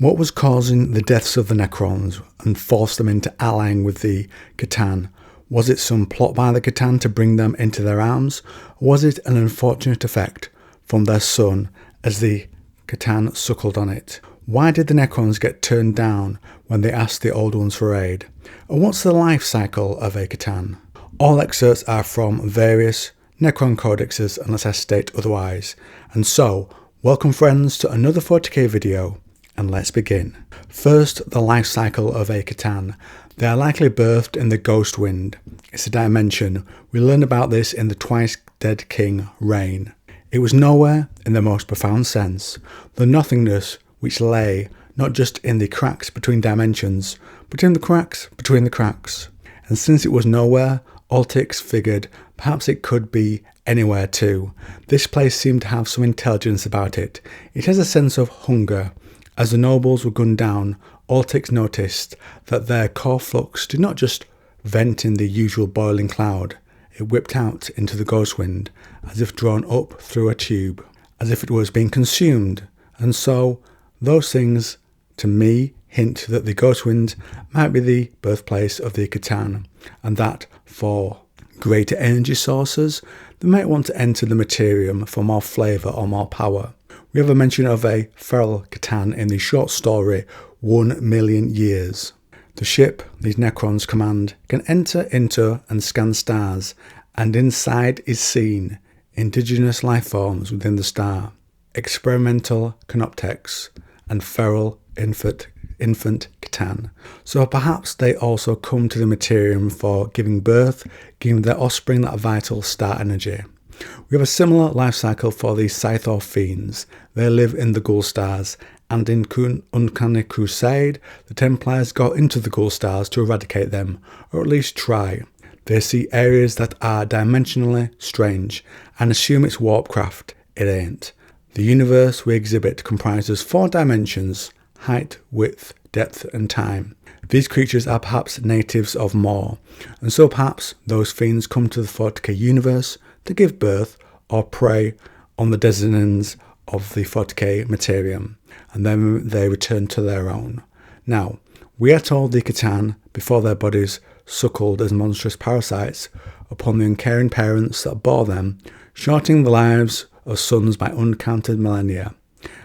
What was causing the deaths of the necrons and forced them into allying with the C'tan? Was it some plot by the C'tan to bring them into their arms, or was it an unfortunate effect from their sun as the C'tan suckled on it? Why did the necrons get turned down when they asked the old ones for aid? And what's the life cycle of a C'tan? All excerpts are from various Necron codexes unless I state otherwise. And so, welcome friends to another 40k video, and let's begin. First, the life cycle of a C'tan. They are likely birthed in the Ghost Wind. It's a dimension. We learned about this in the Twice Dead King reign. It was nowhere in the most profound sense. The nothingness which lay not just in the cracks between dimensions, but in the cracks between the cracks. And since it was nowhere, Altix figured perhaps it could be anywhere too. This place seemed to have some intelligence about it. It has a sense of hunger. As the nobles were gunned down, Altix noticed that their core flux did not just vent in the usual boiling cloud. It whipped out into the ghost wind, as if drawn up through a tube, as if it was being consumed. And so, those things, to me, hint that the ghost wind might be the birthplace of the C'tan, and that, for greater energy sources, they might want to enter the materium for more flavour or more power. We have a mention of a feral C'tan in the short story 1 Million Years. The ship these necrons command can enter into and scan stars, and inside is seen indigenous life forms within the star, experimental canoptex, and feral infant C'tan. So perhaps they also come to the materium for giving birth, giving their offspring that vital star energy. We have a similar life cycle for the Scythor fiends. They live in the Ghoul Stars, and in Uncanny Crusade, the Templars go into the Ghoul Stars to eradicate them, or at least try. They see areas that are dimensionally strange, and assume it's warpcraft. It ain't. The universe we exhibit comprises 4 dimensions: height, width, depth, and time. These creatures are perhaps natives of more, and so perhaps those fiends come to the 40k universe to give birth or prey on the descendants of the 40k materium, and then they return to their own. Now, we are told the C'tan, before their bodies suckled as monstrous parasites upon the uncaring parents that bore them, shortening the lives of sons by uncounted millennia.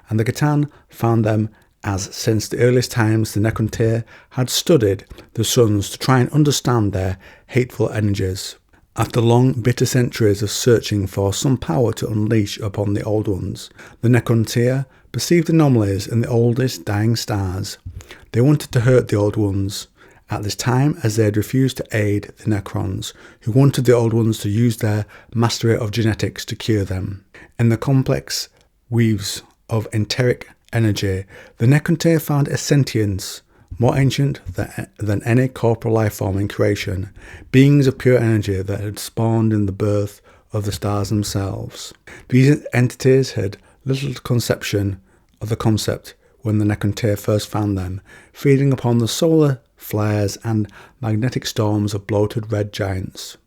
And the C'tan found them as since the earliest times the Necronyr had studied the suns to try and understand their hateful energies. After long, bitter centuries of searching for some power to unleash upon the old ones, the Necronyr perceived anomalies in the oldest dying stars. They wanted to hurt the old ones at this time, as they had refused to aid the Necrons, who wanted the old ones to use their mastery of genetics to cure them. In the complex weaves of enteric energy, the Necronyr found a sentience more ancient than any corporal life form in creation, beings of pure energy that had spawned in the birth of the stars themselves. These entities had little conception of the concept when the Necronyr first found them, feeding upon the solar flares and magnetic storms of bloated red giants.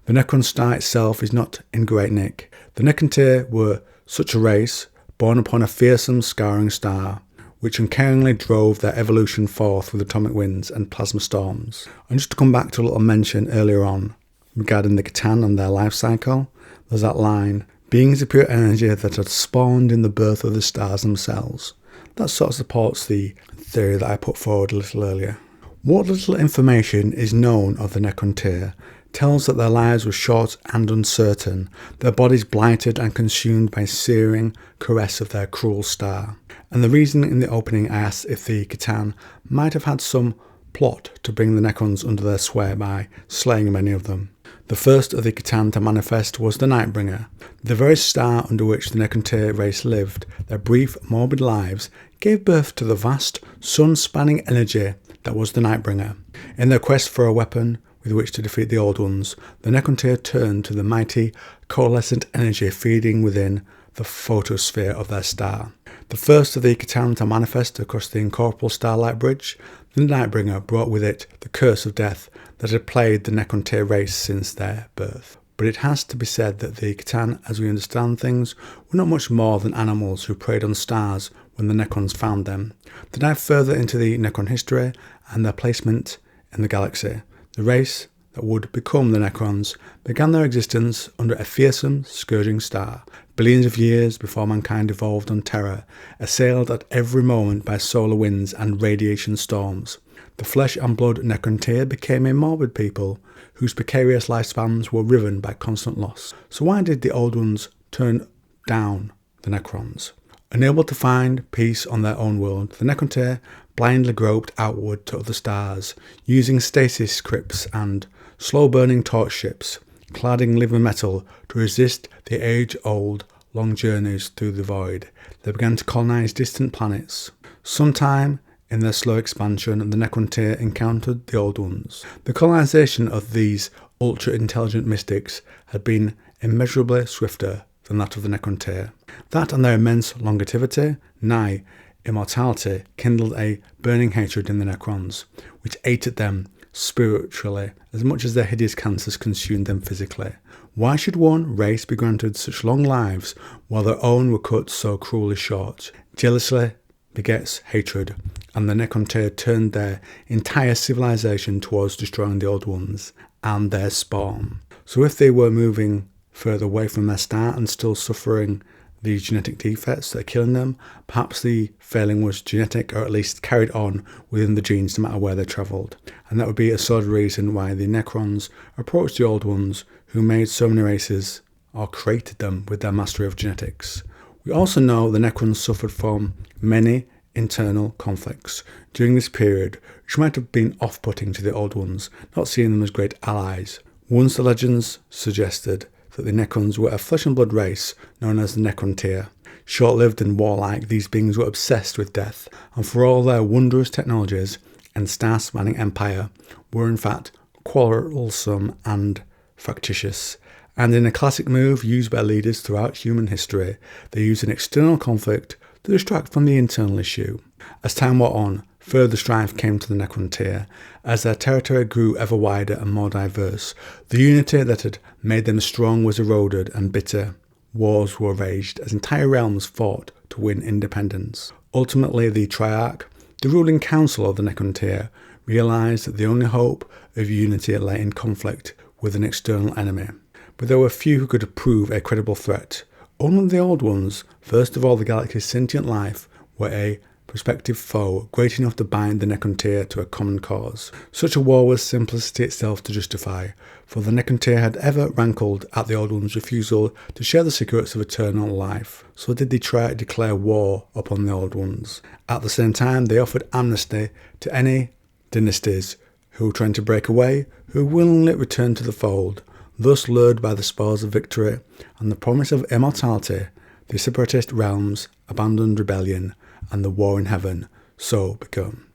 The Necron star itself is not in great nick. The Necronyr were such a race, born upon a fearsome, scarring star, which uncaringly drove their evolution forth with atomic winds and plasma storms. And just to come back to a little mention earlier on regarding the C'tan and their life cycle, there's that line, beings of pure energy that had spawned in the birth of the stars themselves. That sort of supports the theory that I put forward a little earlier. What little information is known of the Necronyr tells that their lives were short and uncertain, their bodies blighted and consumed by searing caress of their cruel star. And the reason in the opening I asked if the C'tan might have had some plot to bring the Necrons under their sway by slaying many of them. The first of the C'tan to manifest was the Nightbringer. The very star under which the Necronyr race lived, their brief, morbid lives, gave birth to the vast, sun-spanning energy that was the Nightbringer. In their quest for a weapon with which to defeat the Old Ones, the Necronyr turned to the mighty, coalescent energy feeding within the photosphere of their star. The first of the C'tan to manifest across the incorporeal starlight bridge, the Nightbringer brought with it the curse of death that had plagued the Necronyr race since their birth. But it has to be said that the C'tan, as we understand things, were not much more than animals who preyed on stars when the Necrons found them. To dive further into the Necron history and their placement in the galaxy, the race that would become the Necrons began their existence under a fearsome, scourging star, billions of years before mankind evolved on Terra, assailed at every moment by solar winds and radiation storms. The flesh and blood Necronyr became a morbid people whose precarious lifespans were riven by constant loss. So why did the Old Ones turn down the Necrons? Unable to find peace on their own world, the Necronyr blindly groped outward to other stars, using stasis crypts and slow-burning torch ships, clad in living metal to resist the age-old long journeys through the void. They began to colonize distant planets. Sometime in their slow expansion, the Necronyr encountered the Old Ones. The colonization of these ultra-intelligent mystics had been immeasurably swifter than that of the Necronyr. That and their immense longevity, nigh immortality, kindled a burning hatred in the Necrons, which ate at them spiritually as much as their hideous cancers consumed them physically. Why should one race be granted such long lives while their own were cut so cruelly short? Jealousy begets hatred, and the Necronyr turned their entire civilization towards destroying the Old Ones and their spawn. So if they were moving further away from their star and still suffering the genetic defects that are killing them, perhaps the failing was genetic, or at least carried on within the genes no matter where they travelled. And that would be a sort of reason why the Necrons approached the Old Ones, who made so many races, or created them with their mastery of genetics. We also know the Necrons suffered from many internal conflicts during this period, which might have been off-putting to the Old Ones, not seeing them as great allies. Once the legends suggested that the Necrons were a flesh and blood race known as the Necronyr. Short-lived and warlike, these beings were obsessed with death, and for all their wondrous technologies and star-spanning empire, were in fact quarrelsome and factious. And in a classic move used by leaders throughout human history, they used an external conflict to distract from the internal issue. As time went on, further strife came to the Necronyr. As their territory grew ever wider and more diverse, the unity that had made them strong was eroded, and bitter wars were waged as entire realms fought to win independence. Ultimately, the Triarch, the ruling council of the Necronyr, realised that the only hope of unity lay in conflict with an external enemy. But there were few who could prove a credible threat. Only the Old Ones, first of all the galaxy's sentient life, were a prospective foe great enough to bind the Necronyr to a common cause. Such a war was simplicity itself to justify, for the Necronyr had ever rankled at the Old Ones' refusal to share the secrets of eternal life. So did they try to declare war upon the Old Ones. At the same time, they offered amnesty to any dynasties who were trying to break away, who willingly returned to the fold. Thus, lured by the spoils of victory and the promise of immortality, the separatist realms abandoned rebellion, and the war in heaven so begun.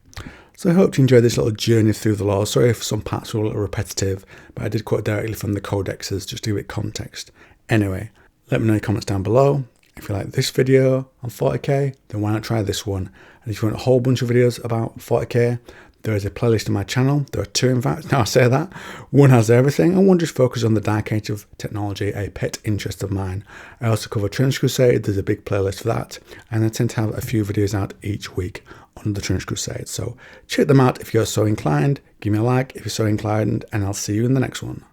So I hope you enjoyed this little journey through the lore. Sorry if some parts were a little repetitive, but I did quote directly from the codexes just to give it context. Anyway, let me know in your comments down below. If you like this video on 40k, then why not try this one? And if you want a whole bunch of videos about 40k, there is a playlist on my channel. There are two, in fact, now I say that. One has everything, and one just focuses on the dark age of technology, a pet interest of mine. I also cover Trench Crusade. There's a big playlist for that, and I tend to have a few videos out each week on the Trench Crusade. So check them out if you're so inclined. Give me a like if you're so inclined, and I'll see you in the next one.